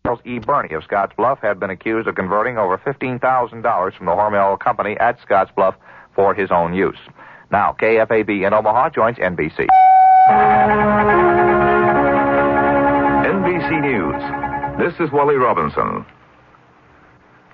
Charles E. Burney of Scottsbluff had been accused of converting over $15,000 from the Hormel Company at Scottsbluff for his own use. Now, KFAB in Omaha joins NBC. NBC News. This is Wally Robinson.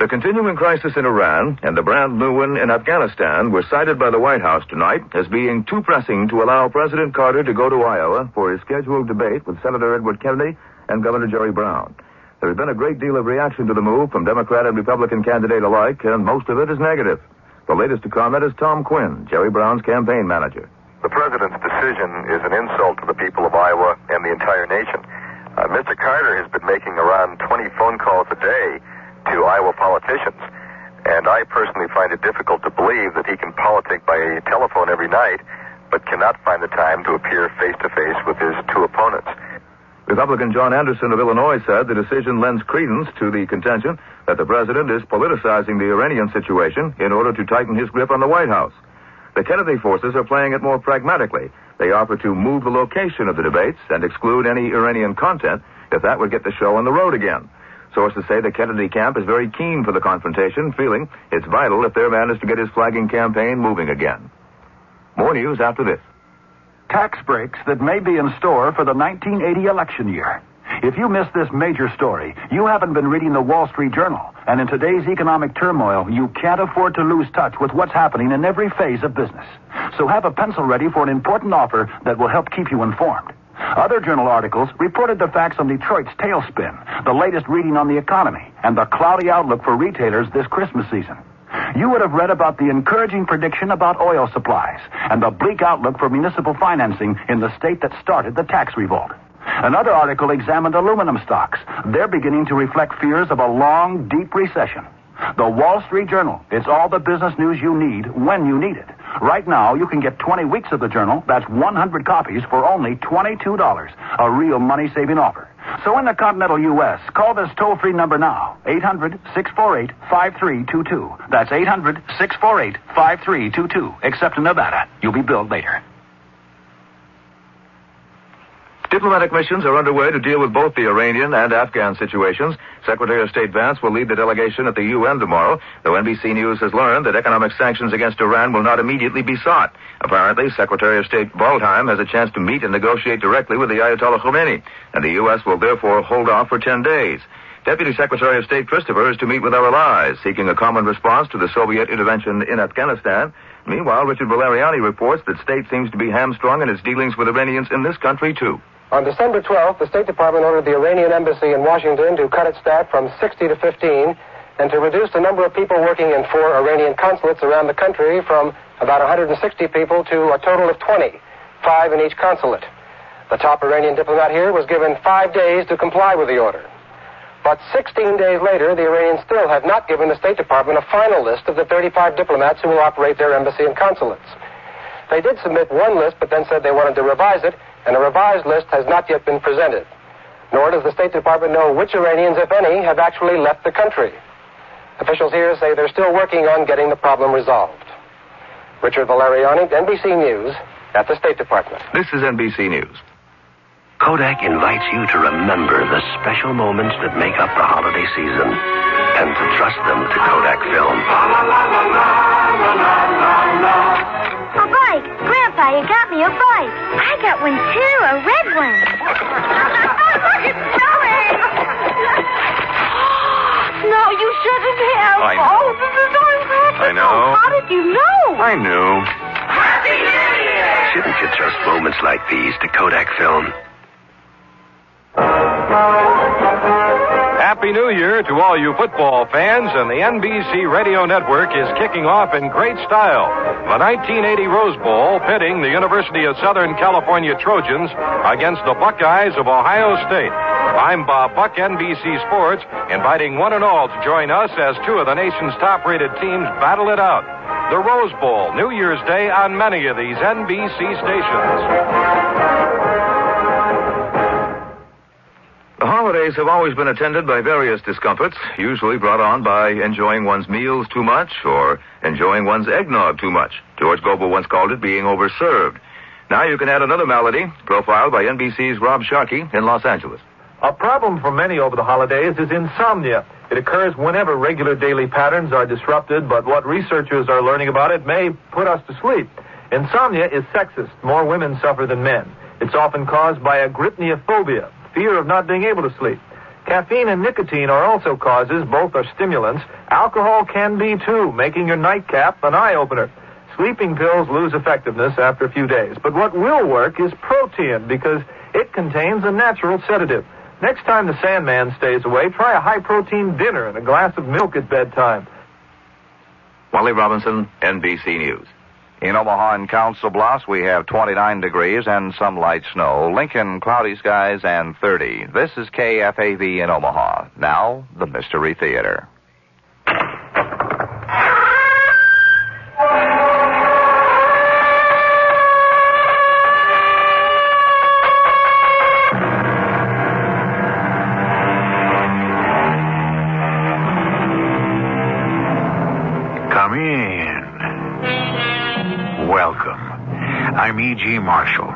The continuing crisis in Iran and the brand new one in Afghanistan were cited by the White House tonight as being too pressing to allow President Carter to go to Iowa for his scheduled debate with Senator Edward Kennedy and Governor Jerry Brown. There has been a great deal of reaction to the move from Democrat and Republican candidate alike, and most of it is negative. The latest to comment is Tom Quinn, Jerry Brown's campaign manager. The president's decision is an insult to the people of Iowa and the entire nation. Mr. Carter has been making around 20 phone calls a day to Iowa politicians, and I personally find it difficult to believe that he can politic by telephone every night, but cannot find the time to appear face-to-face with his two opponents. Republican John Anderson of Illinois said the decision lends credence to the contention that the president is politicizing the Iranian situation in order to tighten his grip on the White House. The Kennedy forces are playing it more pragmatically. They offer to move the location of the debates and exclude any Iranian content if that would get the show on the road again. Sources say the Kennedy camp is very keen for the confrontation, feeling it's vital if their man is to get his flagging campaign moving again. More news after this. Tax breaks that may be in store for the 1980 election year. If you missed this major story, you haven't been reading the Wall Street Journal. And in today's economic turmoil, you can't afford to lose touch with what's happening in every phase of business. So have a pencil ready for an important offer that will help keep you informed. Other journal articles reported the facts on Detroit's tailspin, the latest reading on the economy, and the cloudy outlook for retailers this Christmas season. You would have read about the encouraging prediction about oil supplies and the bleak outlook for municipal financing in the state that started the tax revolt. Another article examined aluminum stocks. They're beginning to reflect fears of a long, deep recession. The Wall Street Journal. It's all the business news you need when you need it. Right now, you can get 20 weeks of the Journal. That's 100 copies for only $22. A real money-saving offer. So in the continental U.S., call this toll-free number now. 800-648-5322. That's 800-648-5322. Except in Nevada. You'll be billed later. Diplomatic missions are underway to deal with both the Iranian and Afghan situations. Secretary of State Vance will lead the delegation at the UN tomorrow, though NBC News has learned that economic sanctions against Iran will not immediately be sought. Apparently, Secretary of State Waldheim has a chance to meet and negotiate directly with the Ayatollah Khomeini, and the U.S. will therefore hold off for 10 days. Deputy Secretary of State Christopher is to meet with our allies, seeking a common response to the Soviet intervention in Afghanistan. Meanwhile, Richard Valeriani reports that state seems to be hamstrung in its dealings with Iranians in this country, too. On December 12th, the State Department ordered the Iranian embassy in Washington to cut its staff from 60 to 15 and to reduce the number of people working in 4 Iranian consulates around the country from about 160 people to a total of 20, 5 in each consulate. The top Iranian diplomat here was given 5 days to comply with the order. But 16 days later, the Iranians still have not given the State Department a final list of the 35 diplomats who will operate their embassy and consulates. They did submit one list, but then said they wanted to revise it, and a revised list has not yet been presented. Nor does the State Department know which Iranians, if any, have actually left the country. Officials here say they're still working on getting the problem resolved. Richard Valeriani, NBC News, at the State Department. This is NBC News. Kodak invites you to remember the special moments that make up the holiday season and to trust them to Kodak Film. A bike! Grandpa, you got me a bike. I got one too, a red one. Look, it's snowing! No, you shouldn't have. I know. Oh, this is unpractical. I know. How did you know? I knew. Happy New Year! Shouldn't you trust moments like these to Kodak Film? Happy New Year to all you football fans, and the NBC Radio Network is kicking off in great style. The 1980 Rose Bowl pitting the University of Southern California Trojans against the Buckeyes of Ohio State. I'm Bob Buck, NBC Sports, inviting one and all to join us as two of the nation's top-rated teams battle it out. The Rose Bowl, New Year's Day on many of these NBC stations. The holidays have always been attended by various discomforts, usually brought on by enjoying one's meals too much or enjoying one's eggnog too much. George Gobel once called it being overserved. Now you can add another malady, profiled by NBC's Rob Sharkey in Los Angeles. A problem for many over the holidays is insomnia. It occurs whenever regular daily patterns are disrupted, but what researchers are learning about it may put us to sleep. Insomnia is sexist. More women suffer than men. It's often caused by agrypniophobia, fear of not being able to sleep. Caffeine and nicotine are also causes. Both are stimulants. Alcohol can be, too, making your nightcap an eye-opener. Sleeping pills lose effectiveness after a few days. But what will work is protein, because it contains a natural sedative. Next time the Sandman stays away, try a high-protein dinner and a glass of milk at bedtime. Wally Robinson, NBC News. In Omaha and Council Bluffs, we have 29 degrees and some light snow. Lincoln, cloudy skies and 30. This is KFAV in Omaha. Now, the Mystery Theater. Come in. Welcome. I'm E.G. Marshall.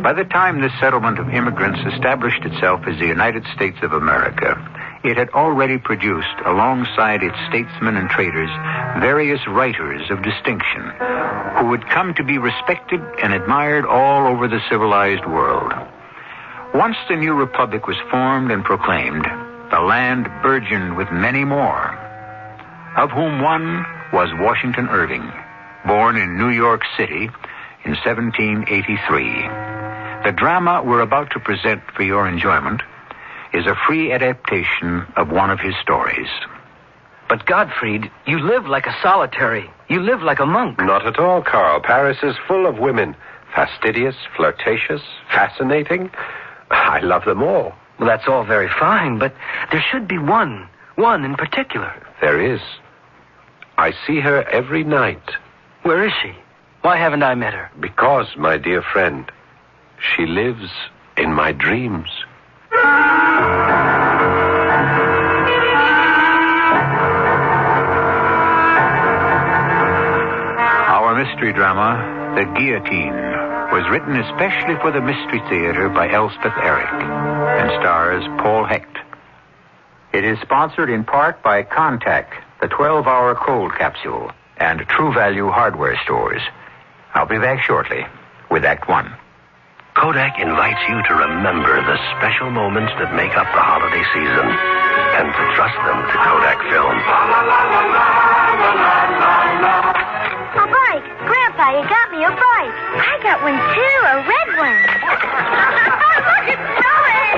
By the time this settlement of immigrants established itself as the United States of America, it had already produced, alongside its statesmen and traders, various writers of distinction who would come to be respected and admired all over the civilized world. Once the new republic was formed and proclaimed, the land burgeoned with many more, of whom one was Washington Irving, born in New York City in 1783. The drama we're about to present for your enjoyment is a free adaptation of one of his stories. But Gottfried, you live like a solitary. You live like a monk. Not at all, Carl. Paris is full of women. Fastidious, flirtatious, fascinating. I love them all. Well, that's all very fine, but there should be one in particular. There is. I see her every night. Where is she? Why haven't I met her? Because, my dear friend, she lives in my dreams. Our mystery drama, The Guillotine, was written especially for the Mystery Theater by Elspeth Eric and stars Paul Hecht. It is sponsored in part by Contact, the 12-hour cold capsule, and True Value hardware stores. I'll be back shortly with Act One. Kodak invites you to remember the special moments that make up the holiday season and to trust them to Kodak Film. A bike. Grandpa, you got me a bike. I got one, too, a red one. Look, it's snowing.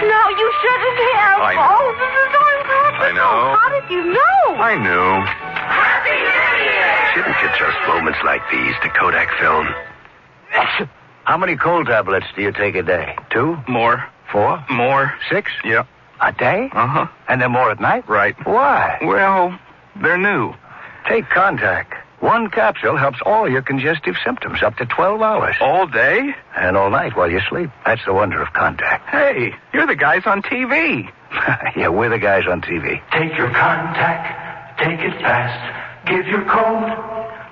No, you shouldn't have. I know. Oh, this is so impressive. I know. How did you know? I knew. Happy New Year! Shouldn't you trust moments like these to Kodak Film? How many cold tablets do you take a day? 2? More. 4? More. 6? Yeah. A day? Uh-huh. And then more at night? Right. Why? Well, they're new. Take Contact. One capsule helps all your congestive symptoms up to 12 hours. All day? And all night while you sleep. That's the wonder of Contact. Hey, you're the guys on TV. Yeah, we're the guys on TV. Take your Contact. Take it fast. Give your code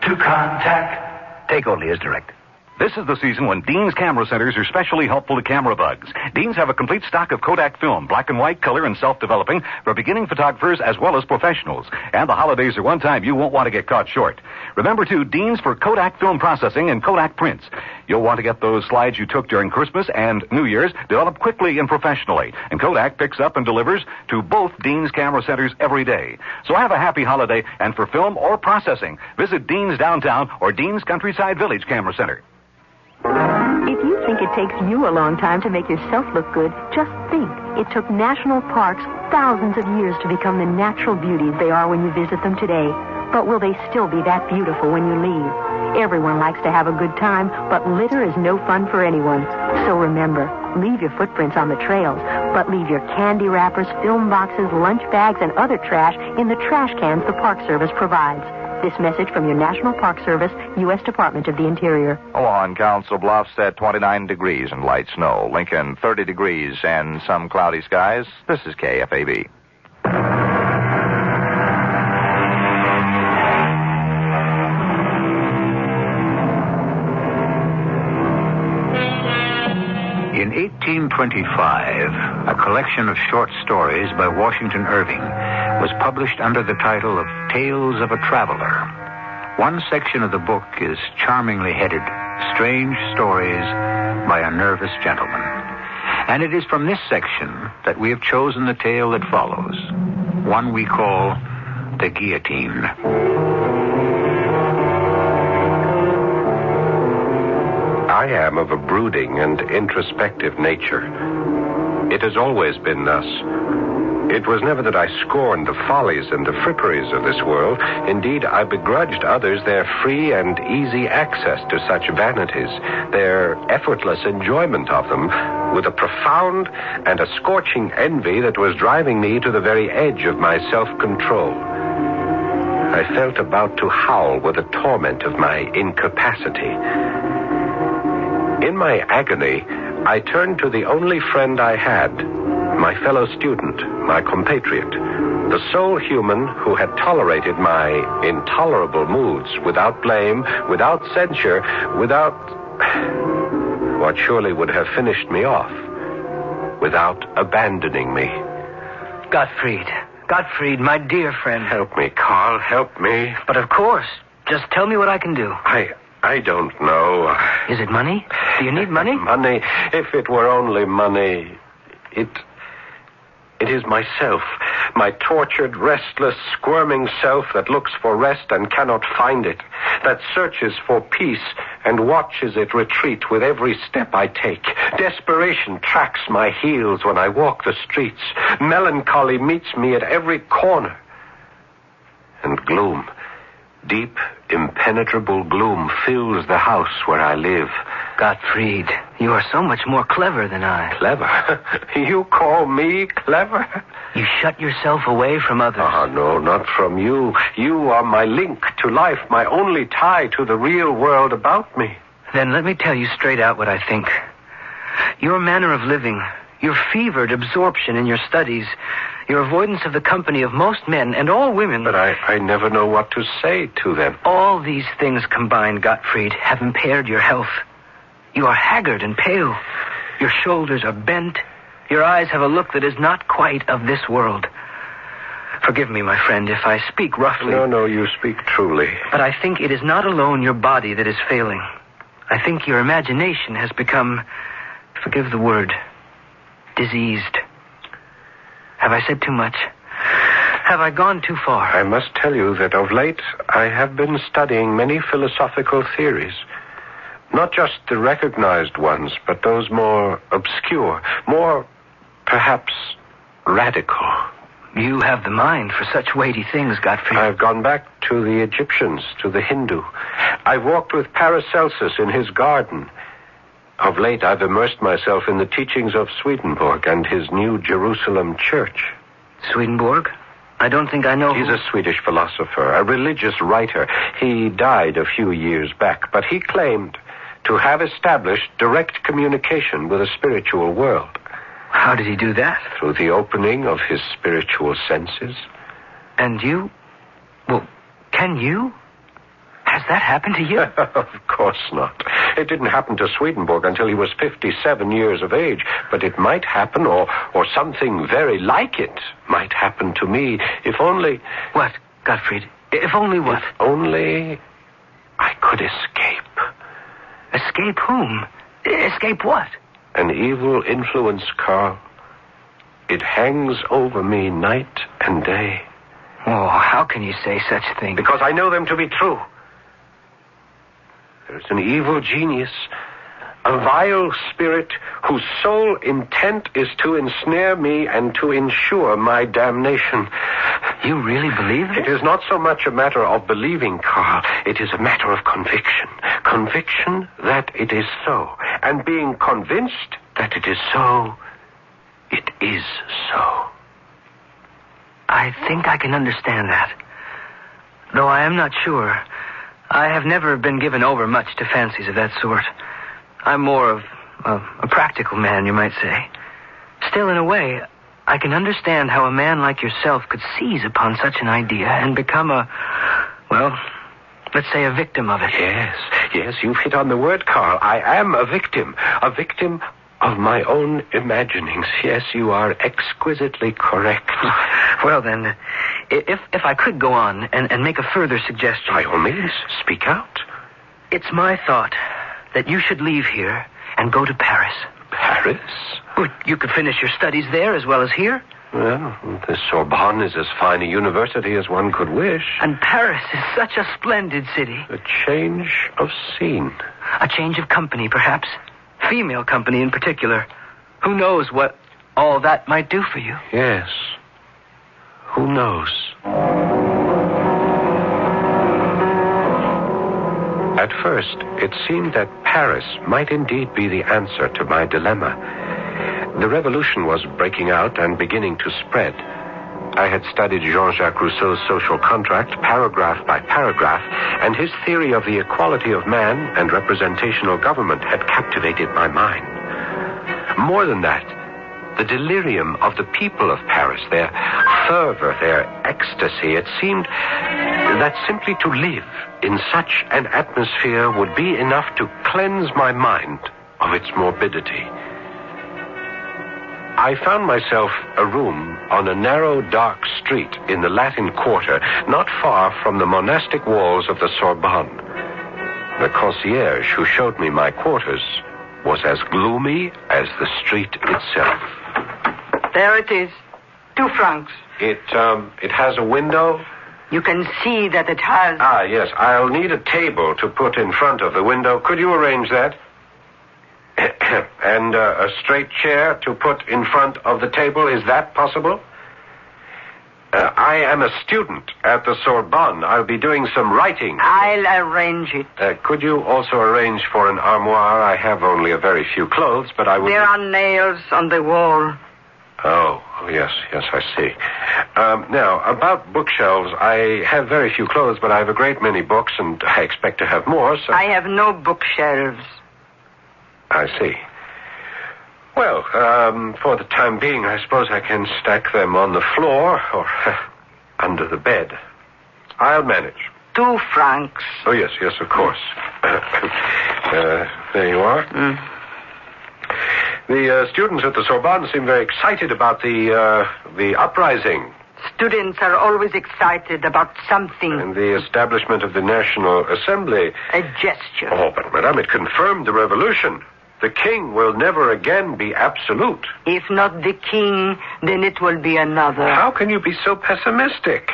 to Contact. Take only as directed. This is the season when Dean's Camera Centers are especially helpful to camera bugs. Dean's have a complete stock of Kodak film, black and white, color, and self-developing for beginning photographers as well as professionals. And the holidays are one time you won't want to get caught short. Remember, too, Dean's for Kodak film processing and Kodak prints. You'll want to get those slides you took during Christmas and New Year's developed quickly and professionally. And Kodak picks up and delivers to both Dean's Camera Centers every day. So have a happy holiday, and for film or processing, visit Dean's Downtown or Dean's Countryside Village Camera Center. If you think it takes you a long time to make yourself look good, just think. It took national parks thousands of years to become the natural beauties they are when you visit them today. But will they still be that beautiful when you leave? Everyone likes to have a good time, but litter is no fun for anyone. So remember, leave your footprints on the trails, but leave your candy wrappers, film boxes, lunch bags, and other trash in the trash cans the Park Service provides. This message from your National Park Service, U.S. Department of the Interior. Omaha and Council Bluffs at 29 degrees and light snow. Lincoln, 30 degrees and some cloudy skies. This is KFAB. In 1825, a collection of short stories by Washington Irving was published under the title of Tales of a Traveler. One section of the book is charmingly headed, Strange Stories by a Nervous Gentleman. And it is from this section that we have chosen the tale that follows, one we call The Guillotine. I am of a brooding and introspective nature. It has always been thus. It was never that I scorned the follies and the fripperies of this world. Indeed, I begrudged others their free and easy access to such vanities, their effortless enjoyment of them, with a profound and a scorching envy that was driving me to the very edge of my self-control. I felt about to howl with the torment of my incapacity. In my agony, I turned to the only friend I had, my fellow student, my compatriot, the sole human who had tolerated my intolerable moods without blame, without censure, without what surely would have finished me off, without abandoning me. Gottfried, my dear friend. Help me, Carl, help me. But of course, just tell me what I can do. I don't know. Is it money? Do you need money? Money. If it were only money. It is myself, my tortured, restless, squirming self that looks for rest and cannot find it, that searches for peace and watches it retreat with every step I take. Desperation tracks my heels when I walk the streets. Melancholy meets me at every corner. And gloom, deep, impenetrable gloom fills the house where I live. Gottfried, you are so much more clever than I. Clever? You call me clever? You shut yourself away from others. Oh, no, not from you. You are my link to life, my only tie to the real world about me. Then let me tell you straight out what I think. Your manner of living, your fevered absorption in your studies, your avoidance of the company of most men and all women... But I never know what to say to them. All these things combined, Gottfried, have impaired your health. You are haggard and pale. Your shoulders are bent. Your eyes have a look that is not quite of this world. Forgive me, my friend, if I speak roughly. No, you speak truly. But I think it is not alone your body that is failing. I think your imagination has become, forgive the word, diseased. Have I said too much? Have I gone too far? I must tell you that of late I have been studying many philosophical theories. Not just the recognized ones, but those more obscure, more, perhaps, radical. You have the mind for such weighty things, Gottfried. I've gone back to the Egyptians, to the Hindu. I've walked with Paracelsus in his garden. Of late, I've immersed myself in the teachings of Swedenborg and his New Jerusalem church. Swedenborg? I don't think I know. He's a Swedish philosopher, a religious writer. He died a few years back, but he claimed to have established direct communication with the spiritual world. How did he do that? Through the opening of his spiritual senses. And you? Well, can you? Has that happened to you? Of course not. It didn't happen to Swedenborg until he was 57 years of age, but it might happen, or something very like it might happen to me, if only... What, Gottfried? If only what? If only I could escape. Escape whom? Escape what? An evil influence, Carl. It hangs over me night and day. Oh, how can you say such things? Because I know them to be true. There's an evil genius, a vile spirit whose sole intent is to ensnare me and to ensure my damnation. You really believe it? It is not so much a matter of believing, Carl. It is a matter of conviction. Conviction that it is so. And being convinced that it is so, it is so. I think I can understand that. Though I am not sure. I have never been given over much to fancies of that sort. I'm more of a practical man, you might say. Still, in a way, I can understand how a man like yourself could seize upon such an idea and become let's say a victim of it. Yes, you've hit on the word, Carl. I am a victim of my own imaginings. Yes, you are exquisitely correct. Well, then, if I could go on and make a further suggestion. By all means, speak out. It's my thought that you should leave here and go to Paris. Paris? Well, you could finish your studies there as well as here. Well, the Sorbonne is as fine a university as one could wish. And Paris is such a splendid city. A change of scene. A change of company, perhaps. Female company in particular. Who knows what all that might do for you? Yes. Who knows? At first, it seemed that Paris might indeed be the answer to my dilemma. The revolution was breaking out and beginning to spread. I had studied Jean-Jacques Rousseau's social contract paragraph by paragraph, and his theory of the equality of man and representational government had captivated my mind. More than that, the delirium of the people of Paris, their fervor, their ecstasy, it seemed that simply to live in such an atmosphere would be enough to cleanse my mind of its morbidity. I found myself a room on a narrow, dark street in the Latin Quarter, not far from the monastic walls of the Sorbonne. The concierge who showed me my quarters was as gloomy as the street itself. There it is. 2 francs. It has a window? You can see that it has... Ah, yes. I'll need a table to put in front of the window. Could you arrange that? And a straight chair to put in front of the table. Is that possible? I am a student at the Sorbonne. I'll be doing some writing. I'll arrange it. Could you also arrange for an armoire? I have only a very few clothes, but I would... There are nails on the wall. Oh, yes, I see. Now, about bookshelves, I have very few clothes, but I have a great many books, and I expect to have more, so... I have no bookshelves. I see. Well, for the time being, I suppose I can stack them on the floor or under the bed. I'll manage. 2 francs. Oh, yes, of course. There you are. The students at the Sorbonne seem very excited about the uprising. Students are always excited about something. And the establishment of the National Assembly. A gesture. Oh, but, madame, it confirmed the revolution. The king will never again be absolute. If not the king, then it will be another. How can you be so pessimistic?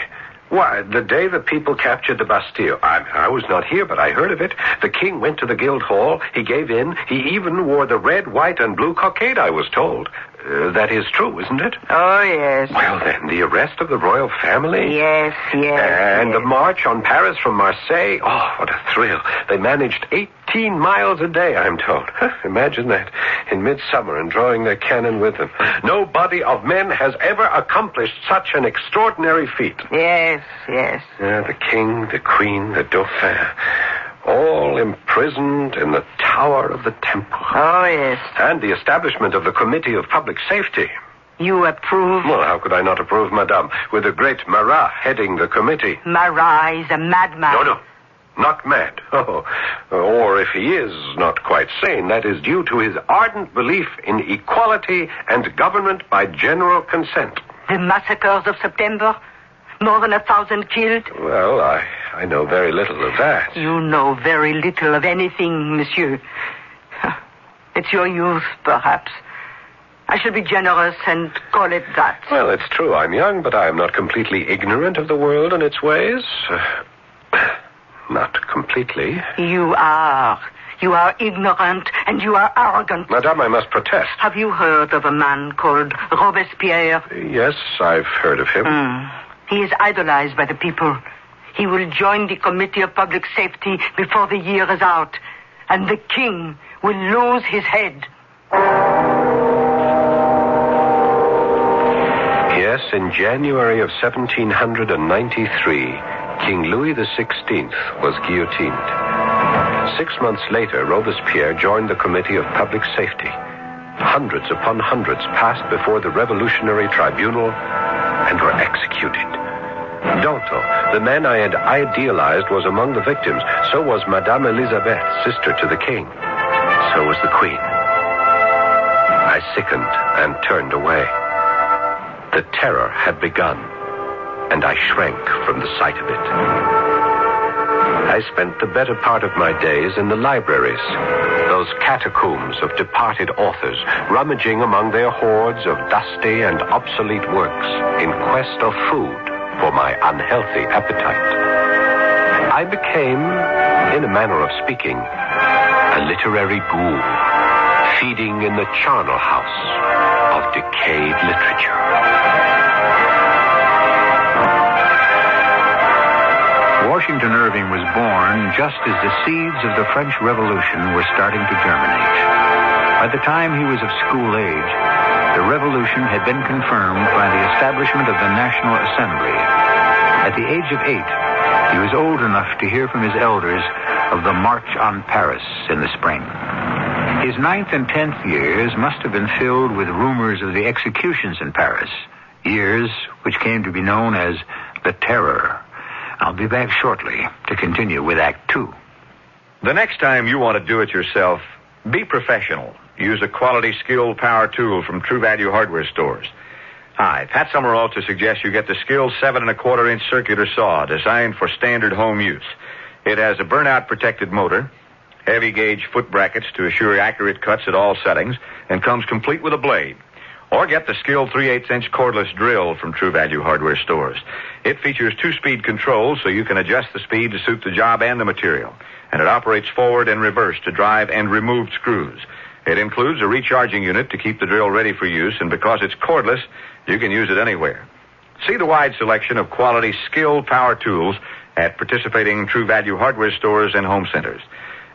Why, the day the people captured the Bastille, I was not here, but I heard of it. The king went to the Guildhall. He gave in. He even wore the red, white, and blue cockade, I was told. That is true, isn't it? Oh, yes. Well, then, the arrest of the royal family? Yes. And the march on Paris from Marseille? Oh, what a thrill. They managed 18 miles a day, I'm told. Imagine that. In midsummer and drawing their cannon with them. No body of men has ever accomplished such an extraordinary feat. Yes. The king, the queen, the dauphin, all imprisoned in the tower of the temple. Oh, yes. And the establishment of the Committee of Public Safety. You approve? Well, how could I not approve, madame, with the great Marat heading the committee? Marat is a madman. No, not mad. Oh, or if he is not quite sane, that is due to his ardent belief in equality and government by general consent. The massacres of September? More than 1,000 killed? Well, I know very little of that. You know very little of anything, monsieur. It's your youth, perhaps. I should be generous and call it that. Well, it's true I'm young, but I am not completely ignorant of the world and its ways. Not completely. You are. You are ignorant and you are arrogant. Madame, I must protest. Have you heard of a man called Robespierre? Yes, I've heard of him. He is idolized by the people. He will join the Committee of Public Safety before the year is out. And the king will lose his head. Yes, in January of 1793, King Louis XVI was guillotined. 6 months later, Robespierre joined the Committee of Public Safety. Hundreds upon hundreds passed before the Revolutionary Tribunal and were executed. Danton, the man I had idealized, was among the victims. So was Madame Elisabeth, sister to the king. So was the queen. I sickened and turned away. The terror had begun, and I shrank from the sight of it. I spent the better part of my days in the libraries, those catacombs of departed authors, rummaging among their hoards of dusty and obsolete works in quest of food for my unhealthy appetite. I became, in a manner of speaking, a literary ghoul, feeding in the charnel house of decayed literature. Washington Irving was born just as the seeds of the French Revolution were starting to germinate. By the time he was of school age, the revolution had been confirmed by the establishment of the National Assembly. At the age of 8, he was old enough to hear from his elders of the March on Paris in the spring. His 9th and 10th years must have been filled with rumors of the executions in Paris, years which came to be known as the Terror. I'll be back shortly to continue with Act 2. The next time you want to do it yourself, be professional. Use a quality, skilled power tool from True Value hardware stores. Hi, Pat Summerall to suggest you get the skilled 7 1/4-inch circular saw designed for standard home use. It has a burnout-protected motor, heavy gauge foot brackets to assure accurate cuts at all settings, and comes complete with a blade. Or get the skilled 3/8-inch cordless drill from True Value hardware stores. It features 2-speed controls so you can adjust the speed to suit the job and the material. And it operates forward and reverse to drive and remove screws. It includes a recharging unit to keep the drill ready for use, and because it's cordless, you can use it anywhere. See the wide selection of quality, skilled power tools at participating True Value hardware stores and home centers.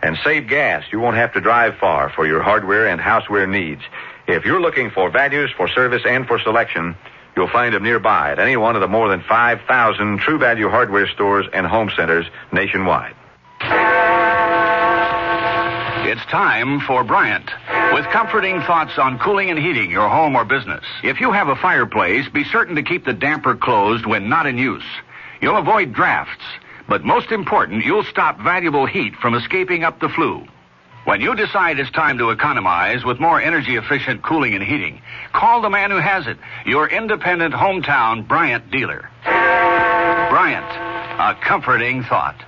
And save gas. You won't have to drive far for your hardware and houseware needs. If you're looking for values, for service, and for selection, you'll find them nearby at any one of the more than 5,000 True Value hardware stores and home centers nationwide. It's time for Bryant, with comforting thoughts on cooling and heating your home or business. If you have a fireplace, be certain to keep the damper closed when not in use. You'll avoid drafts, but most important, you'll stop valuable heat from escaping up the flue. When you decide it's time to economize with more energy-efficient cooling and heating, call the man who has it, your independent hometown Bryant dealer. Bryant, a comforting thought.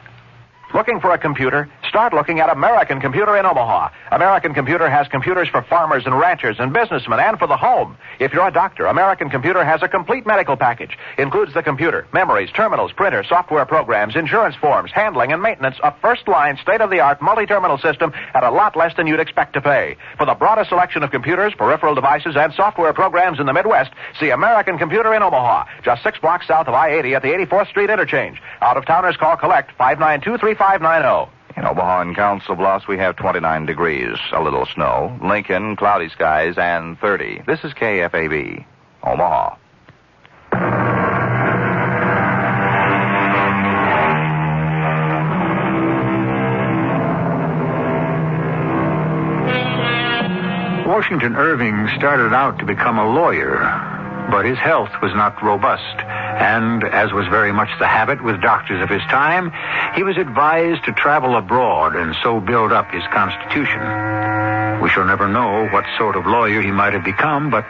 Looking for a computer? Start looking at American Computer in Omaha. American Computer has computers for farmers and ranchers and businessmen and for the home. If you're a doctor, American Computer has a complete medical package. Includes the computer, memories, terminals, printer, software programs, insurance forms, handling and maintenance, a first-line, state-of-the-art multi-terminal system at a lot less than you'd expect to pay. For the broadest selection of computers, peripheral devices, and software programs in the Midwest, see American Computer in Omaha, just 6 blocks south of I-80 at the 84th Street interchange. Out-of-towners call collect 592-3590. In Omaha and Council Bluffs, we have 29 degrees, a little snow. Lincoln, cloudy skies, and 30. This is KFAB, Omaha. Washington Irving started out to become a lawyer, but his health was not robust. And, as was very much the habit with doctors of his time, he was advised to travel abroad and so build up his constitution. We shall never know what sort of lawyer he might have become, but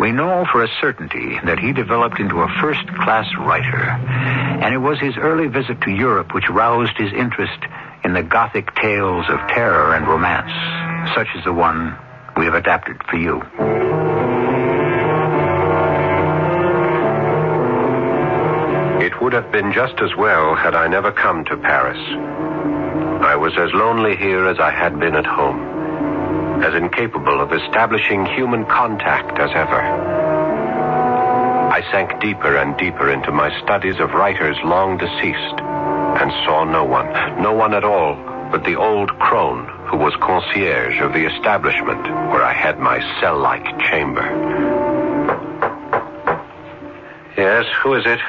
we know for a certainty that he developed into a first-class writer. And it was his early visit to Europe which roused his interest in the Gothic tales of terror and romance, such as the one we have adapted for you. It would have been just as well had I never come to Paris. I was as lonely here as I had been at home, as incapable of establishing human contact as ever. I sank deeper and deeper into my studies of writers long deceased, and saw no one at all but the old crone who was concierge of the establishment where I had my cell-like chamber. Yes, who is it?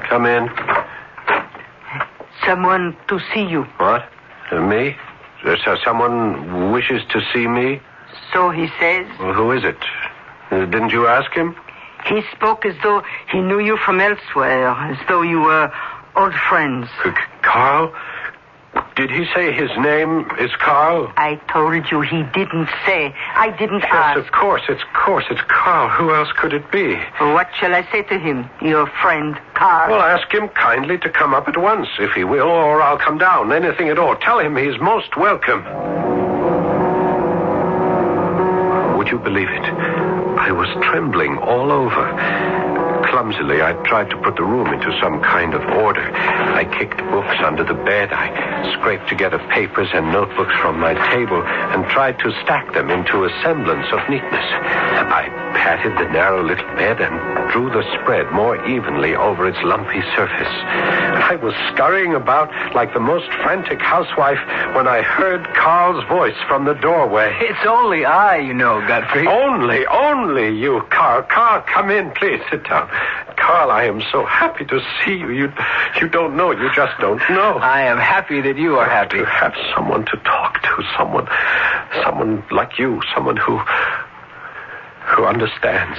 Come in. Someone to see you. What? Me? Someone wishes to see me? So he says. Well, who is it? Didn't you ask him? He spoke as though he knew you from elsewhere, as though you were old friends. Carl? Did he say his name is Carl? I told you he didn't say. I didn't ask. Yes, of course. It's Carl. Who else could it be? What shall I say to him? Your friend, Carl. Well, ask him kindly to come up at once, if he will, or I'll come down. Anything at all. Tell him he's most welcome. Would you believe it? I was trembling all over. Clumsily, I tried to put the room into some kind of order. I kicked books under the bed. I scraped together papers and notebooks from my table and tried to stack them into a semblance of neatness. I patted the narrow little bed and drew the spread more evenly over its lumpy surface. I was scurrying about like the most frantic housewife when I heard Carl's voice from the doorway. It's only I, you know, Godfrey. Only you, Carl. Carl, come in, please. Sit down. Carl, I am so happy to see you. You don't know. You just don't know. I am happy that you are happy. To have someone to talk to, someone like you, someone who understands.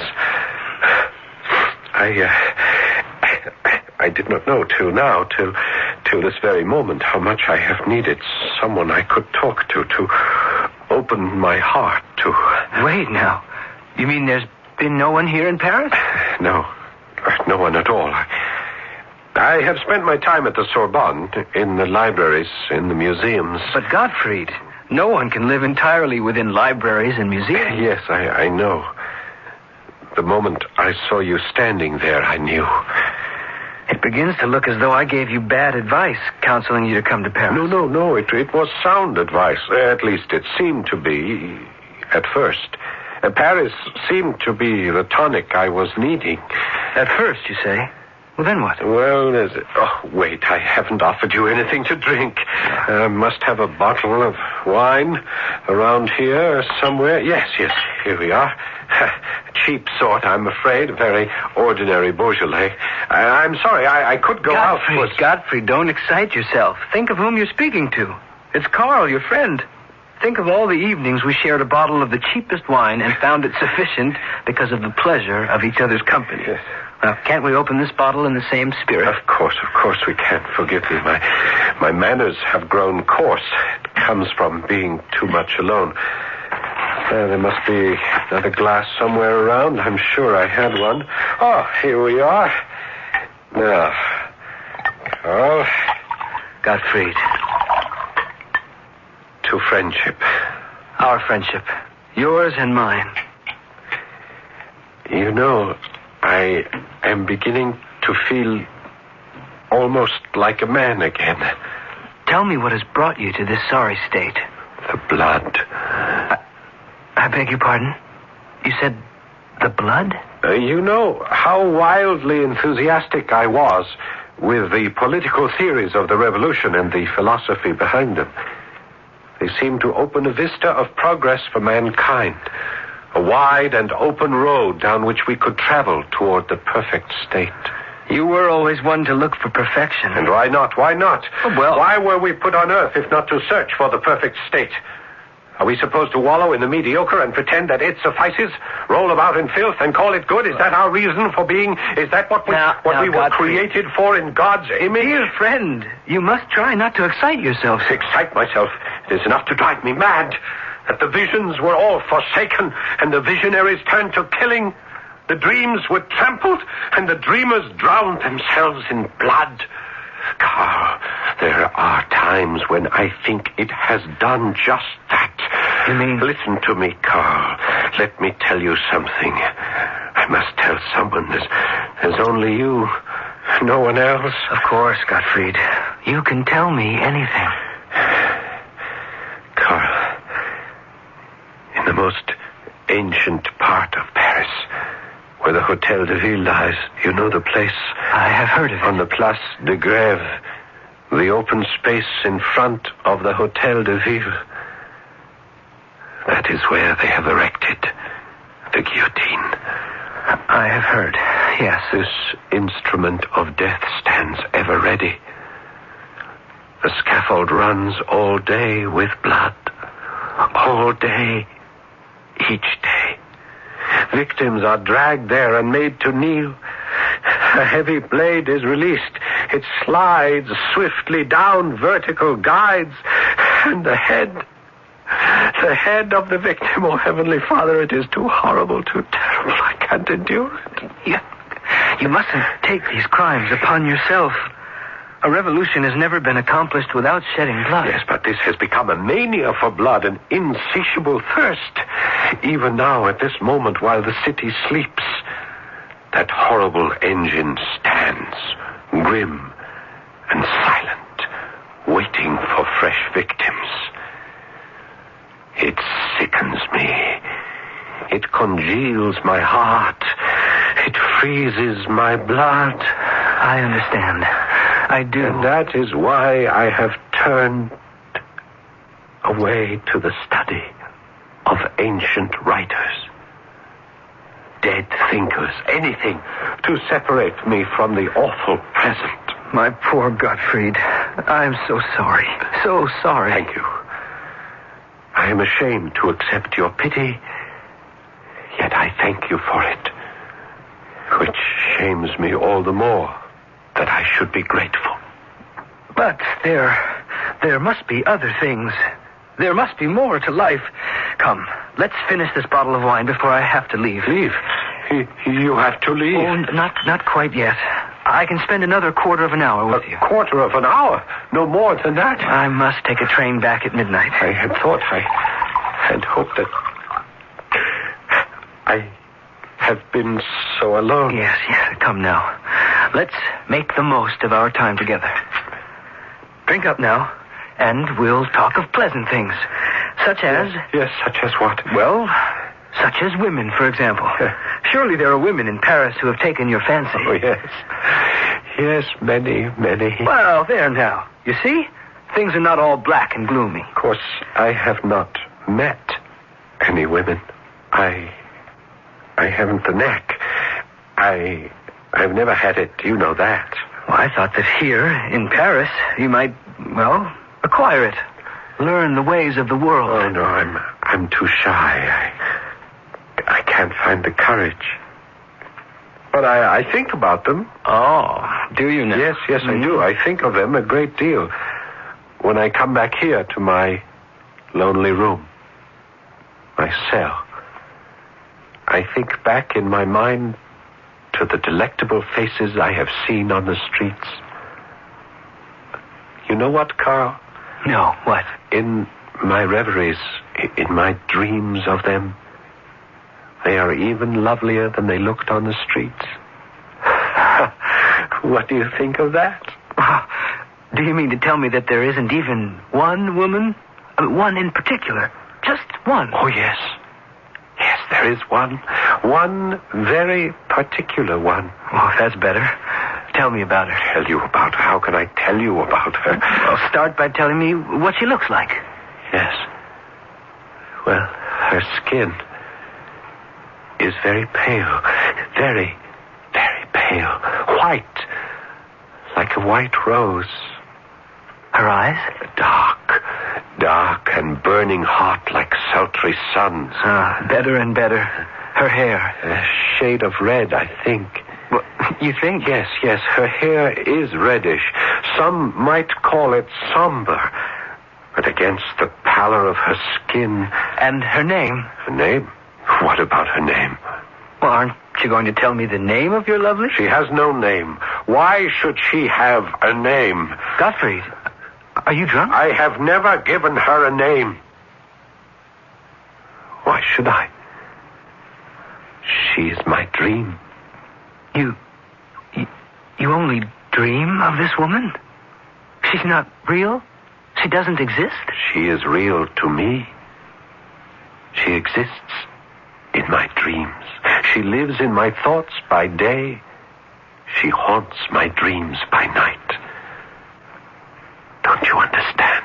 I did not know till this very moment how much I have needed someone I could talk to open my heart to. Wait now. You mean there's been no one here in Paris? No one at all. I have spent my time at the Sorbonne, in the libraries, in the museums. But Gottfried, no one can live entirely within libraries and museums. Yes, I know. The moment I saw you standing there, I knew. It begins to look as though I gave you bad advice, counseling you to come to Paris. No. It was sound advice. At least it seemed to be at first. Paris seemed to be the tonic I was needing. At first, you say? Well, then what? Well, wait, I haven't offered you anything to drink. I must have a bottle of wine around here somewhere. Yes, here we are. Cheap sort, I'm afraid. Very ordinary Beaujolais. I'm sorry, I could go out. Godfrey, don't excite yourself. Think of whom you're speaking to. It's Carl, your friend. Think of all the evenings we shared a bottle of the cheapest wine and found it sufficient because of the pleasure of each other's company. Yes. Now, can't we open this bottle in the same spirit? Of course we can. Forgive me. My manners have grown coarse. It comes from being too much alone. There must be another glass somewhere around. I'm sure I had one. Oh, here we are. Now, Carl. Gottfried. To friendship. Our friendship. Yours and mine. You know, I am beginning to feel almost like a man again. Tell me what has brought you to this sorry state. The blood. I beg your pardon? You said the blood? You know how wildly enthusiastic I was with the political theories of the revolution and the philosophy behind them. They seemed to open a vista of progress for mankind. A wide and open road down which we could travel toward the perfect state. You were always one to look for perfection. And why not? Why not? Oh, well, why were we put on earth if not to search for the perfect state? Are we supposed to wallow in the mediocre and pretend that it suffices? Roll about in filth and call it good? Is that our reason for being? Is that what we were created for in God's image? Dear friend, you must try not to excite yourself. Excite myself? It is enough to drive me mad. That the visions were all forsaken and the visionaries turned to killing. The dreams were trampled and the dreamers drowned themselves in blood. Carl, there are times when I think it has done just that. You mean? Listen to me, Carl. Let me tell you something. I must tell someone. There's only you. No one else. Of course, Gottfried. You can tell me anything. Carl, in the most ancient part of Paris, where the Hotel de Ville lies, you know the place? I have heard of it. On the Place de Grève, the open space in front of the Hotel de Ville. That is where they have erected the guillotine. I have heard, yes. This instrument of death stands ever ready. The scaffold runs all day with blood. All day, each day. Victims are dragged there and made to kneel. A heavy blade is released. It slides swiftly down vertical guides, and the head of the victim, oh Heavenly Father, it is too horrible, too terrible. I can't endure it. You mustn't take these crimes upon yourself. A revolution has never been accomplished without shedding blood. Yes, but this has become a mania for blood, an insatiable thirst. Even now, at this moment, while the city sleeps, that horrible engine stands, grim and silent, waiting for fresh victims. It sickens me. It congeals my heart. It freezes my blood. I understand. I do. And that is why I have turned away to the study of ancient writers. Dead thinkers, anything to separate me from the awful present. My poor Gottfried. I am so sorry. So sorry. Thank you. I am ashamed to accept your pity, yet I thank you for it, which shames me all the more that I should be grateful. But there must be other things. There must be more to life. Come, let's finish this bottle of wine before I have to leave. Leave? You have to leave? Oh, not quite yet. I can spend another quarter of an hour with you. A quarter of an hour? No more than that? I must take a train back at midnight. I had hoped that I have been so alone. Yes, come now. Let's make the most of our time together. Drink up now, and we'll talk of pleasant things. Such as... Yes, such as what? Well, such as women, for example. Surely there are women in Paris who have taken your fancy. Oh, yes. Yes, many, many. Well, there now. You see? Things are not all black and gloomy. Of course, I have not met any women. I haven't the knack. I've never had it. You know that. Well, I thought that here, in Paris, you might, acquire it. Learn the ways of the world. Oh, no, I'm too shy. I can't find the courage. But I think about them. Oh, do you now? Yes, I do. I think of them a great deal when I come back here to my lonely room, my cell. I think back in my mind to the delectable faces I have seen on the streets. You know what, Carl? No, what? In my reveries, in my dreams of them, they are even lovelier than they looked on the streets. What do you think of that? Do you mean to tell me that there isn't even one woman? One in particular? Just one? Oh, yes. Yes, there is one. One very particular one. Oh, that's better. Tell me about her. Tell you about her? How can I tell you about her? Well, start by telling me what she looks like. Yes. Well, her skin is very pale. Very, very pale. White. Like a white rose. Her eyes? Dark and burning hot like sultry suns. Better and better. Her hair? A shade of red, I think. Well, you think? Yes. Her hair is reddish. Some might call it somber. But against the pallor of her skin... And her name? Her name? What about her name? Well, aren't you going to tell me the name of your lovely? She has no name. Why should she have a name? Gottfried, are you drunk? I have never given her a name. Why should I? She is my dream. You only dream of this woman? She's not real? She doesn't exist? She is real to me. She exists in my dreams. She lives in my thoughts by day. She haunts my dreams by night. Don't you understand?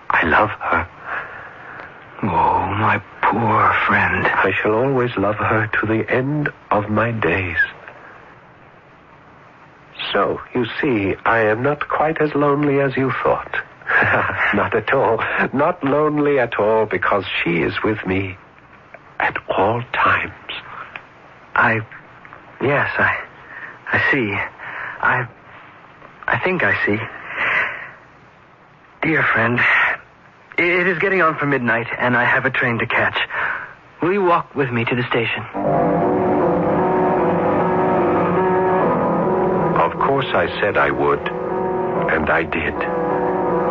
I love her. Oh, my poor friend. I shall always love her to the end of my days. So, you see, I am not quite as lonely as you thought. Not at all. Not lonely at all, because she is with me at all times. Yes, I see. I think I see. Dear friend, it is getting on for midnight, and I have a train to catch. Will you walk with me to the station? Of course I said I would, and I did.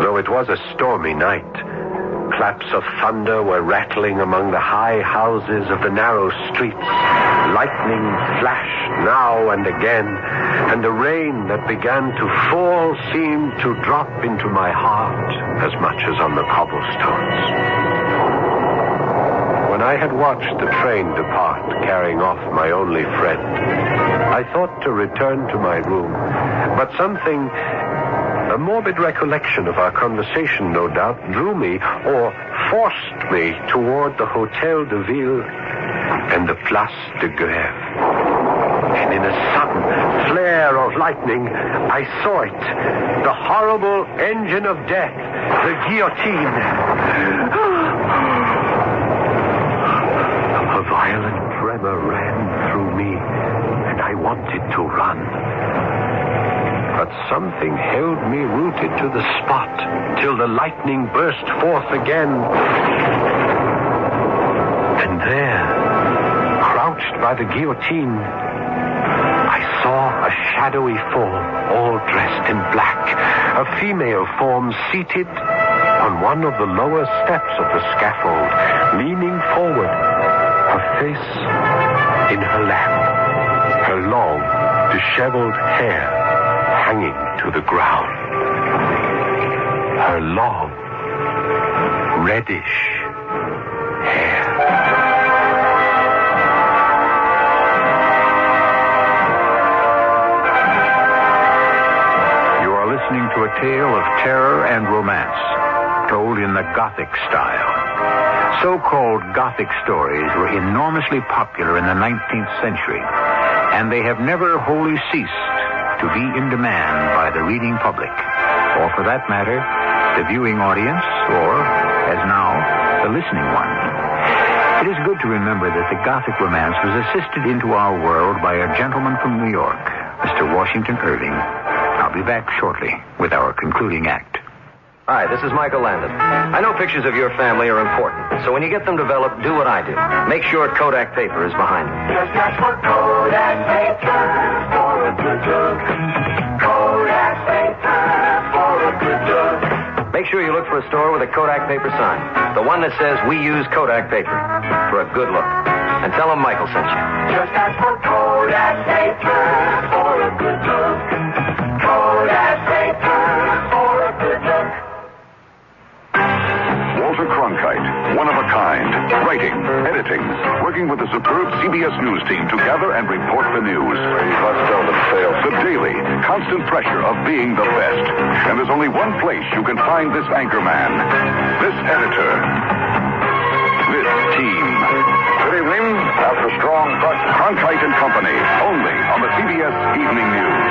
Though it was a stormy night, claps of thunder were rattling among the high houses of the narrow streets. Lightning flashed now and again, and the rain that began to fall seemed to drop into my heart as much as on the cobblestones. When I had watched the train depart, carrying off my only friend, I thought to return to my room, but something, a morbid recollection of our conversation, no doubt, drew me, or forced me, toward the Hotel de Ville and the Place de Grève. And in a sudden flare of lightning, I saw it, the horrible engine of death, the guillotine. A violent tremor ran through me, and I wanted to run. But something held me rooted to the spot till the lightning burst forth again. And there, crouched by the guillotine, I saw a shadowy form, all dressed in black, a female form seated on one of the lower steps of the scaffold, leaning forward, her face in her lap, her long, disheveled hair hanging to the ground. Her long, reddish hair. You are listening to a tale of terror and romance, told in the Gothic style. So-called Gothic stories were enormously popular in the 19th century, and they have never wholly ceased to be in demand by the reading public, or for that matter, the viewing audience, or, as now, the listening one. It is good to remember that the Gothic romance was assisted into our world by a gentleman from New York, Mr. Washington Irving. I'll be back shortly with our concluding act. Hi, this is Michael Landon. I know pictures of your family are important, so when you get them developed, do what I do. Make sure Kodak paper is behind them. Just ask for Kodak paper for a good look. Kodak paper for a good look. Make sure you look for a store with a Kodak paper sign. The one that says, we use Kodak paper for a good look. And tell them Michael sent you. Just ask for Kodak paper for a good look. Kodak paper for a good look. Walter Cronkite, one of a kind, writing, editing, working with the superb CBS News team to gather and report the news. Must seldom fail. The daily, constant pressure of being the best. And there's only one place you can find this anchor man, this editor, this team. Good evening. After strong front, Cronkite and Company, only on the CBS Evening News.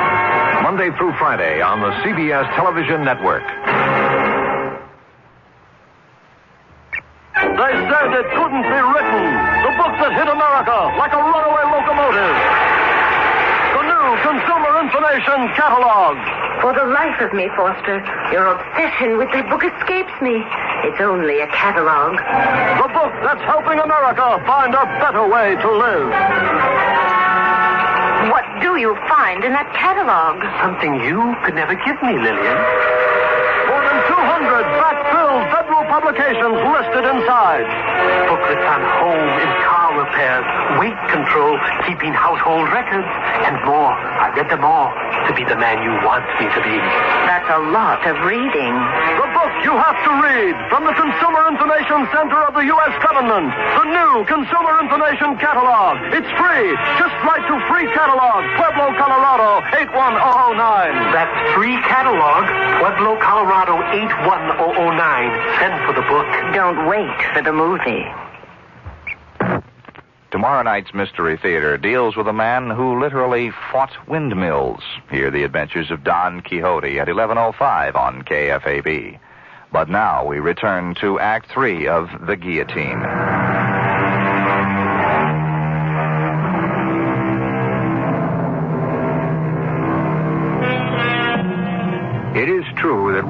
Monday through Friday on the CBS Television Network. They said it couldn't be written. The book that hit America like a runaway locomotive. The new Consumer Information Catalog. For the life of me, Foster, your obsession with the book escapes me. It's only a catalog. The book that's helping America find a better way to live. What do you find in that catalog? Something you could never give me, Lillian. More than 200 back-filled federal publications listed inside. Booklets on home and car repairs, weight control, keeping household records, and more. I read them all to be the man you want me to be. That's a lot of reading. The book you have to read from the Consumer Information Center of the U.S. Government. The new Consumer Information Catalog. It's free. Just write to Free Catalog, Pueblo, Colorado, 81009. That's Free Catalog, Pueblo, Colorado, 81009. Send for the book. Don't wait for the movie. Tomorrow night's Mystery Theater deals with a man who literally fought windmills. Hear the adventures of Don Quixote at 11:05 on KFAB. But now we return to Act 3 of The Guillotine.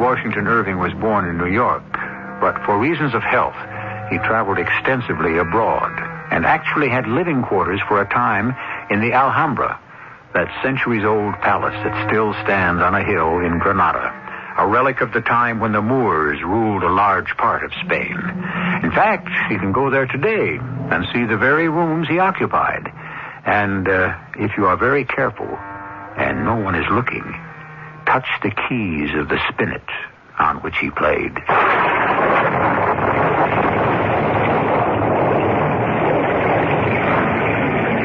Washington Irving was born in New York, but for reasons of health, he traveled extensively abroad and actually had living quarters for a time in the Alhambra, that centuries-old palace that still stands on a hill in Granada, a relic of the time when the Moors ruled a large part of Spain. In fact, you can go there today and see the very rooms he occupied. And if you are very careful and no one is looking, touch the keys of the spinet on which he played.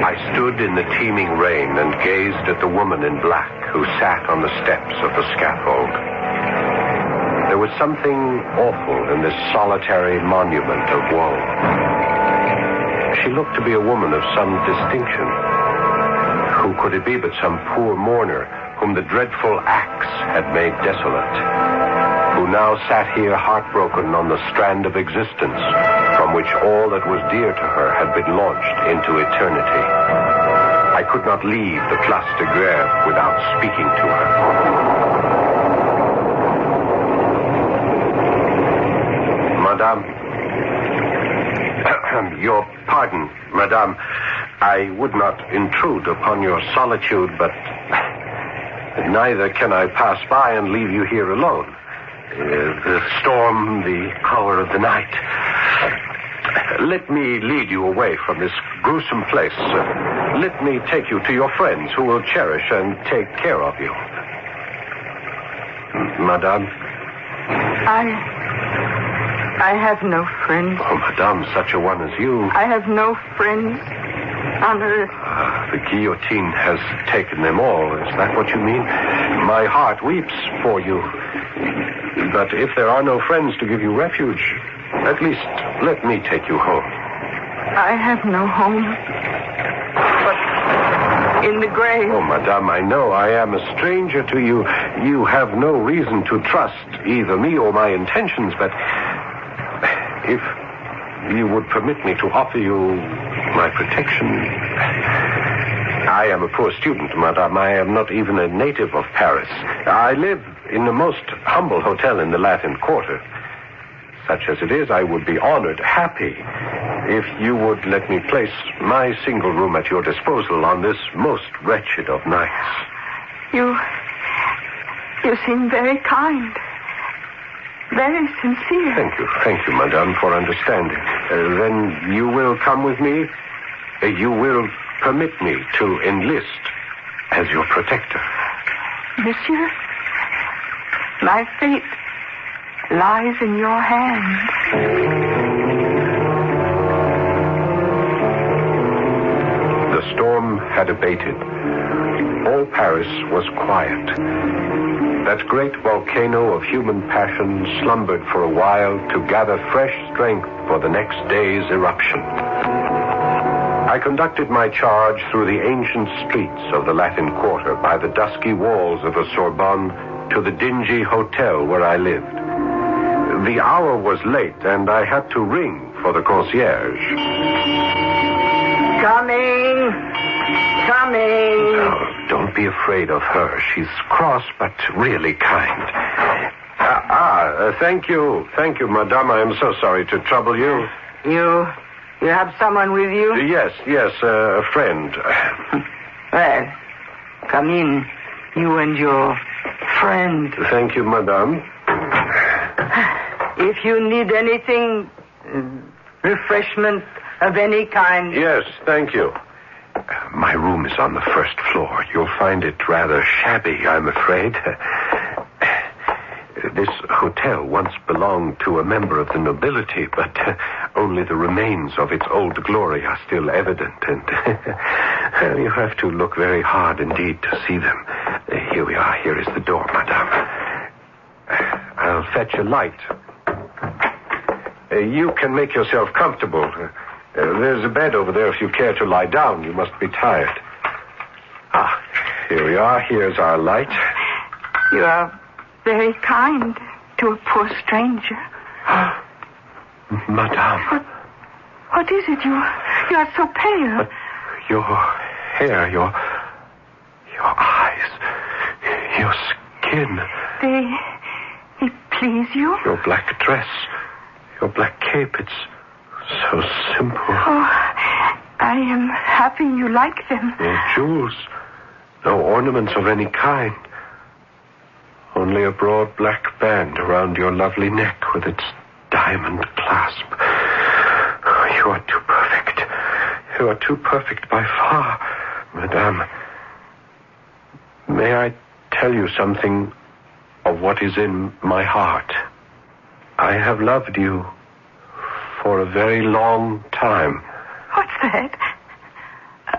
I stood in the teeming rain and gazed at the woman in black who sat on the steps of the scaffold. There was something awful in this solitary monument of woe. She looked to be a woman of some distinction. Who could it be but some poor mourner whom the dreadful axe had made desolate, who now sat here heartbroken on the strand of existence from which all that was dear to her had been launched into eternity. I could not leave the Place de Grève without speaking to her. Madame, your pardon, Madame. I would not intrude upon your solitude, but neither can I pass by and leave you here alone. The storm, the hour of the night. Let me lead you away from this gruesome place. Let me take you to your friends who will cherish and take care of you. Madame? I have no friends. Oh, Madame, such a one as you. I have no friends on earth. The guillotine has taken them all. Is that what you mean? My heart weeps for you. But if there are no friends to give you refuge, at least let me take you home. I have no home. But in the grave. Oh, Madame, I know I am a stranger to you. You have no reason to trust either me or my intentions, but if you would permit me to offer you my protection. I am a poor student, Madame. I am not even a native of Paris. I live in the most humble hotel in the Latin Quarter. Such as it is, I would be honored, happy, if you would let me place my single room at your disposal on this most wretched of nights. You seem very kind. Very sincere. Thank you, Madame, for understanding. Then you will come with me? You will permit me to enlist as your protector? Monsieur, my fate lies in your hands. The storm had abated. All Paris was quiet. That great volcano of human passion slumbered for a while to gather fresh strength for the next day's eruption. I conducted my charge through the ancient streets of the Latin Quarter, by the dusky walls of the Sorbonne, to the dingy hotel where I lived. The hour was late, and I had to ring for the concierge. Coming. Oh, don't be afraid of her. She's cross, but really kind. Thank you, Madame. I am so sorry to trouble you. You have someone with you? Yes, a friend. Well, come in, you and your friend. Thank you, Madame. If you need anything, refreshment of any kind. Yes, thank you. My room is on the first floor. You'll find it rather shabby, I'm afraid. This hotel once belonged to a member of the nobility, but only the remains of its old glory are still evident, and you have to look very hard indeed to see them. Here we are. Here is the door, Madame. I'll fetch a light. You can make yourself comfortable. There's a bed over there if you care to lie down. You must be tired. Here we are. Here's our light. You are very kind to a poor stranger. Madame. What is it? You are so pale. Your hair, your eyes, your skin. They please you? Your black dress, your black cape, it's so simple. Oh, I am happy you like them. No jewels, no ornaments of any kind. Only a broad black band around your lovely neck with its diamond clasp. Oh, you are too perfect. You are too perfect by far, Madame. May I tell you something of what is in my heart? I have loved you for a very long time. What's that?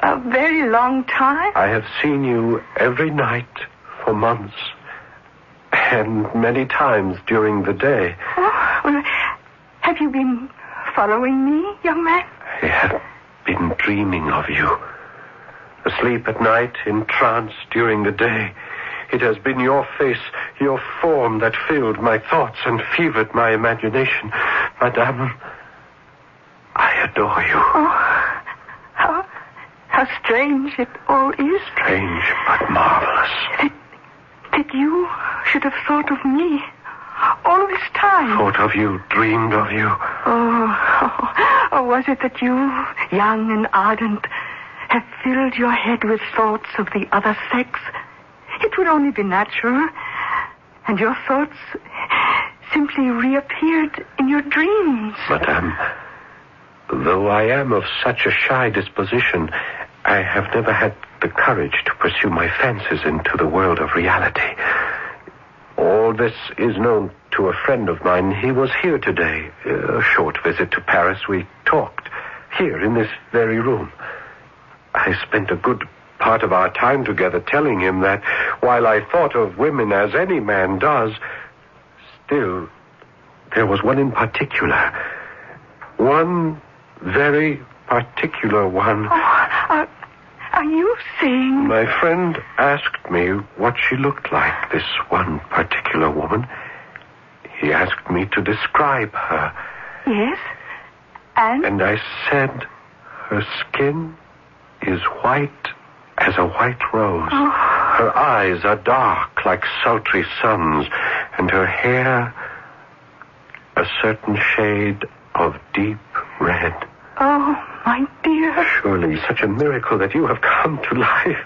A very long time? I have seen you every night for months, and many times during the day. Oh, well, have you been following me, young man? I have been dreaming of you. Asleep at night, in trance during the day. It has been your face, your form that filled my thoughts and fevered my imagination. Madame, I adore you. Oh, how strange it all is. Strange, but marvelous. That you should have thought of me all this time. Thought of you, dreamed of you. Or was it that you, young and ardent, have filled your head with thoughts of the other sex? It would only be natural. And your thoughts simply reappeared in your dreams. Madame, though I am of such a shy disposition, I have never had the courage to pursue my fancies into the world of reality. All this is known to a friend of mine. He was here today. A short visit to Paris. We talked here in this very room. I spent a good part of our time together telling him that while I thought of women as any man does, still, there was one in particular. One very particular one. Oh, are you saying... My friend asked me what she looked like, this one particular woman. He asked me to describe her. Yes? And? And I said her skin is white as a white rose. Oh. Her eyes are dark like sultry suns, and her hair a certain shade of deep red. Oh, my dear. Surely such a miracle that you have come to life,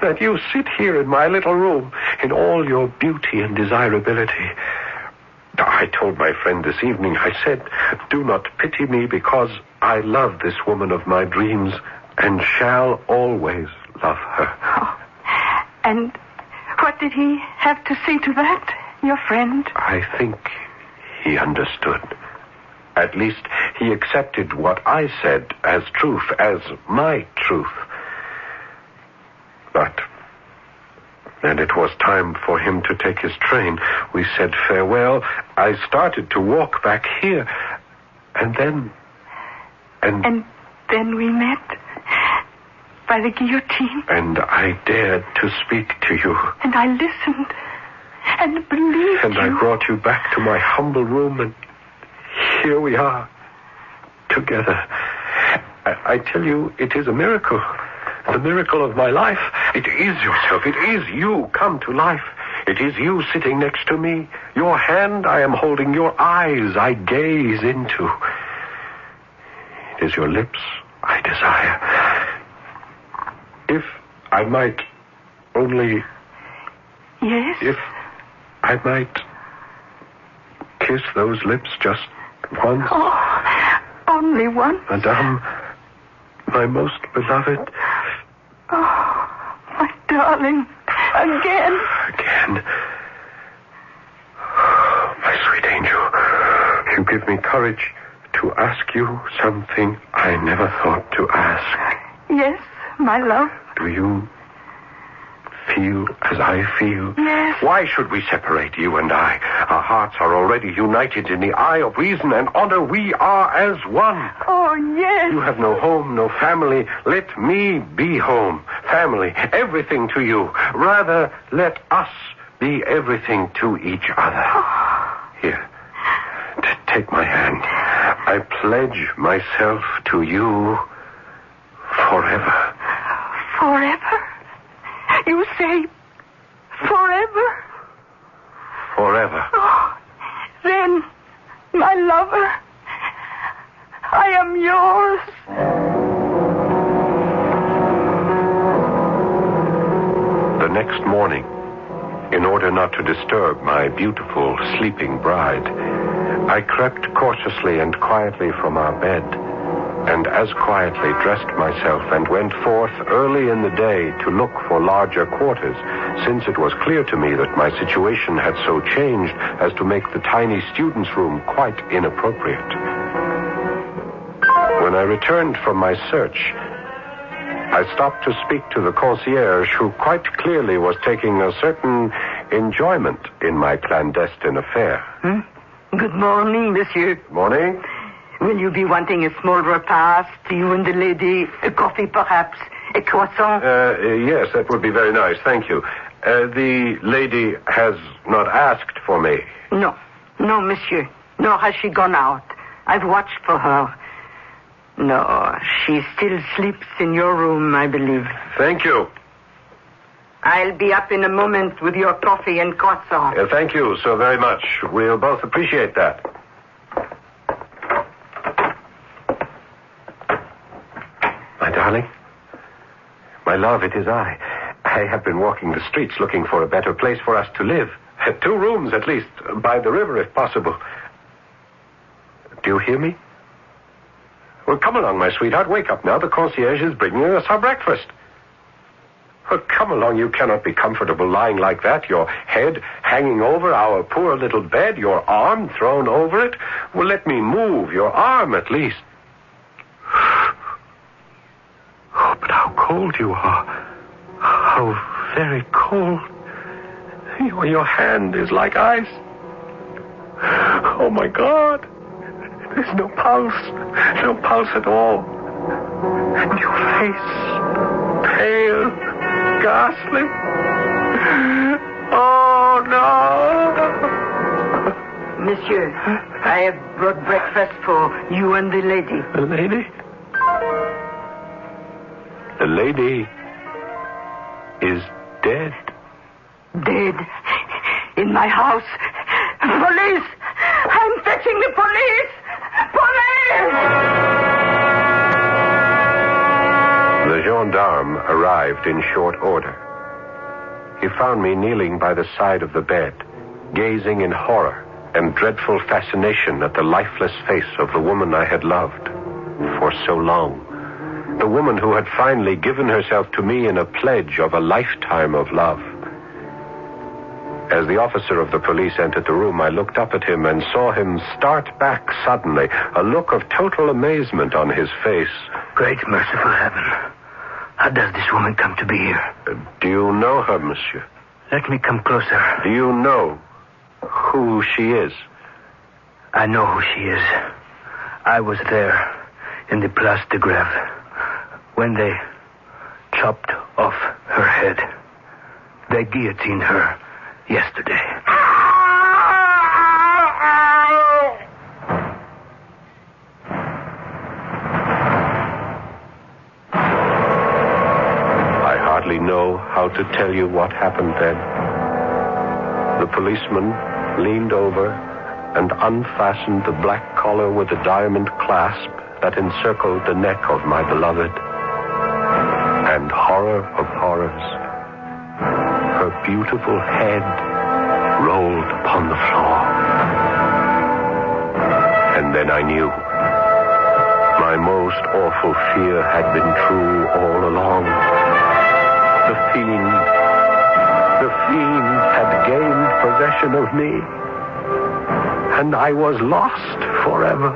that you sit here in my little room in all your beauty and desirability. I told my friend this evening, I said, do not pity me because I love this woman of my dreams and shall always love her. Oh. And what did he have to say to that, your friend? I think he understood. At least he accepted what I said as truth, as my truth. But then it was time for him to take his train. We said farewell. I started to walk back here. And then we met by the guillotine. And I dared to speak to you. And I listened and believed And I brought you back to my humble room, and here we are, together. I tell you, it is a miracle. The miracle of my life. It is yourself. It is you come to life. It is you sitting next to me. Your hand I am holding. Your eyes I gaze into. It is your lips I desire. If I might only... Yes? If I might kiss those lips just once. Oh, only once? Madame, my most beloved. Oh, my darling. Again. Again. Oh, my sweet angel. You give me courage to ask you something I never thought to ask. Yes, my love. Do you feel as I feel? Yes. Why should we separate, you and I? Our hearts are already united in the eye of reason and honor. We are as one. Oh, yes. You have no home, no family. Let me be home, family, everything to you. Rather, let us be everything to each other. Here, take my hand. I pledge myself to you forever. Forever? You say forever? Forever. Oh, next morning, in order not to disturb my beautiful sleeping bride, I crept cautiously and quietly from our bed, and as quietly dressed myself and went forth early in the day to look for larger quarters, since it was clear to me that my situation had so changed as to make the tiny student's room quite inappropriate. When I returned from my search, I stopped to speak to the concierge, who quite clearly was taking a certain enjoyment in my clandestine affair. Good morning, monsieur. Good morning. Will you be wanting a small repast, you and the lady? A coffee, perhaps? A croissant? Yes, that would be very nice. Thank you. The lady has not asked for me. No, monsieur. Nor has she gone out. I've watched for her. No, she still sleeps in your room, I believe. Thank you. I'll be up in a moment with your coffee and croissant. Thank you so very much. We'll both appreciate that. My darling, my love, it is I. I have been walking the streets looking for a better place for us to live. 2 rooms, at least, by the river, if possible. Do you hear me? Well, come along, my sweetheart. Wake up now. The concierge is bringing us our breakfast. Well, come along. You cannot be comfortable lying like that, your head hanging over our poor little bed, your arm thrown over it. Well, let me move your arm, at least. Oh, but how cold you are. How very cold. Your hand is like ice. Oh, my God. There's no pulse at all. And your face, pale, ghastly. Oh, no. Monsieur, I have brought breakfast for you and the lady. The lady? The lady is dead. Dead? In my house? Police! I'm fetching the police! Police! The gendarme arrived in short order. He found me kneeling by the side of the bed, gazing in horror and dreadful fascination at the lifeless face of the woman I had loved for so long. The woman who had finally given herself to me in a pledge of a lifetime of love. As the officer of the police entered the room, I looked up at him and saw him start back suddenly, a look of total amazement on his face. Great merciful heaven. How does this woman come to be here? Do you know her, monsieur? Let me come closer. Do you know who she is? I know who she is. I was there in the Place de Grève when they chopped off her head. They guillotined her yesterday. I hardly know how to tell you what happened then. The policeman leaned over and unfastened the black collar with the diamond clasp that encircled the neck of my beloved. And horror of horrors, her beautiful head rolled upon the floor. And then I knew. My most awful fear had been true all along. The fiend had gained possession of me. And I was lost forever.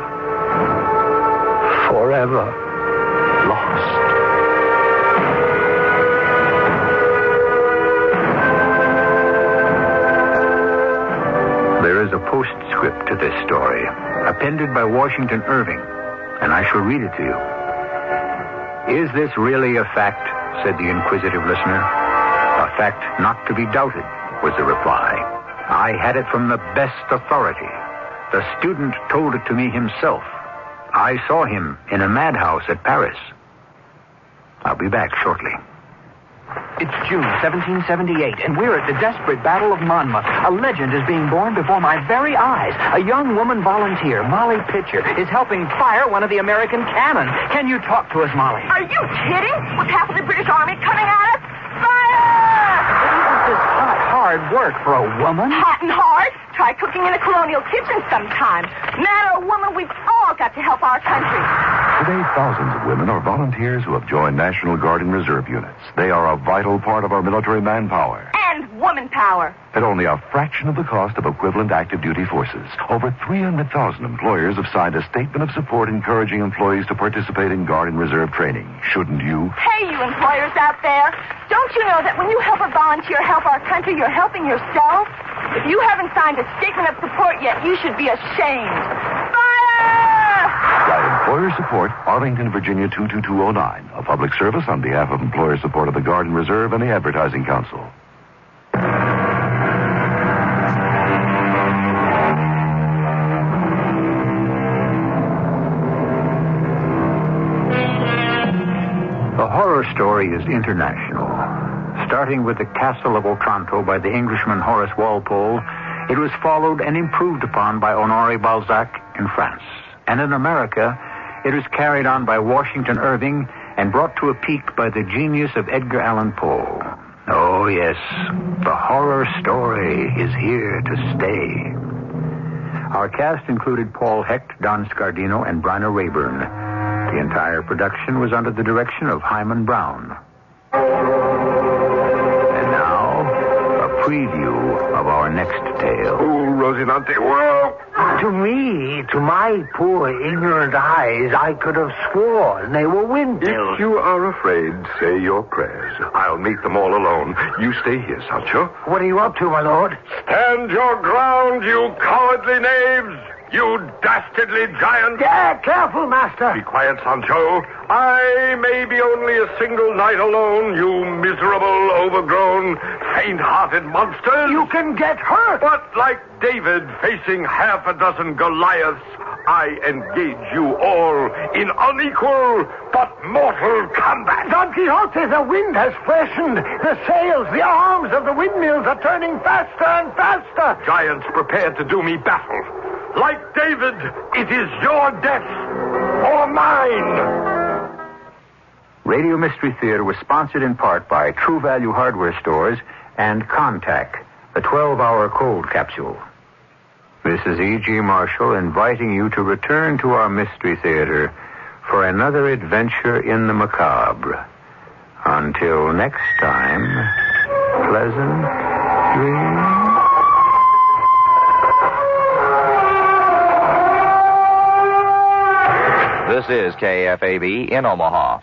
Forever lost. There is a postscript to this story, appended by Washington Irving, and I shall read it to you. Is this really a fact? Said the inquisitive listener. A fact not to be doubted, was the reply. I had it from the best authority. The student told it to me himself. I saw him in a madhouse at Paris. I'll be back shortly. It's June 1778, and we're at the desperate Battle of Monmouth. A legend is being born before my very eyes. A young woman volunteer, Molly Pitcher, is helping fire one of the American cannon. Can you talk to us, Molly? Are you kidding? With half of the British Army coming at us? Fire! work for a woman. Hot and hard. Try cooking in a colonial kitchen sometime. Man or woman, we've all got to help our country. Today, thousands of women are volunteers who have joined National Guard and Reserve units. They are a vital part of our military manpower. And woman power. At only a fraction of the cost of equivalent active duty forces, over 300,000 employers have signed a statement of support encouraging employees to participate in Guard and Reserve training. Shouldn't you? Hey, you employers out there. Don't you know that when you help a volunteer help our country, you're helping yourself? If you haven't signed a statement of support yet, you should be ashamed. Fire! Guide Employer Support, Arlington, Virginia 22209. A public service on behalf of employer support of the Guard and Reserve and the Advertising Council. The horror story is international. Starting with the Castle of Otranto by the Englishman Horace Walpole, it was followed and improved upon by Honoré Balzac in France. And in America, it was carried on by Washington Irving and brought to a peak by the genius of Edgar Allan Poe. Oh, yes, the horror story is here to stay. Our cast included Paul Hecht, Don Scardino, and Bryna Rayburn. The entire production was under the direction of Hyman Brown. And now, a preview of our next tale. Oh, Rosinante, whoa! To me, to my poor ignorant eyes, I could have sworn they were windmills. If you are afraid, say your prayers. I'll meet them all alone. You stay here, Sancho. What are you up to, my lord? Stand your ground, you cowardly knaves! You dastardly giant! Yeah, careful, master! Be quiet, Sancho. I may be only a single night alone, you miserable, overgrown, faint-hearted monsters. You can get hurt! But like David facing half a dozen Goliaths, I engage you all in unequal but mortal combat. Don Quixote, the wind has freshened. The sails, the arms of the windmills are turning faster and faster. Giants prepared to do me battle. Like David, it is your death or mine. Radio Mystery Theater was sponsored in part by True Value Hardware Stores and Contact, the 12-hour cold capsule. This is E.G. Marshall inviting you to return to our Mystery Theater for another adventure in the macabre. Until next time, pleasant dreams. This is KFAB in Omaha.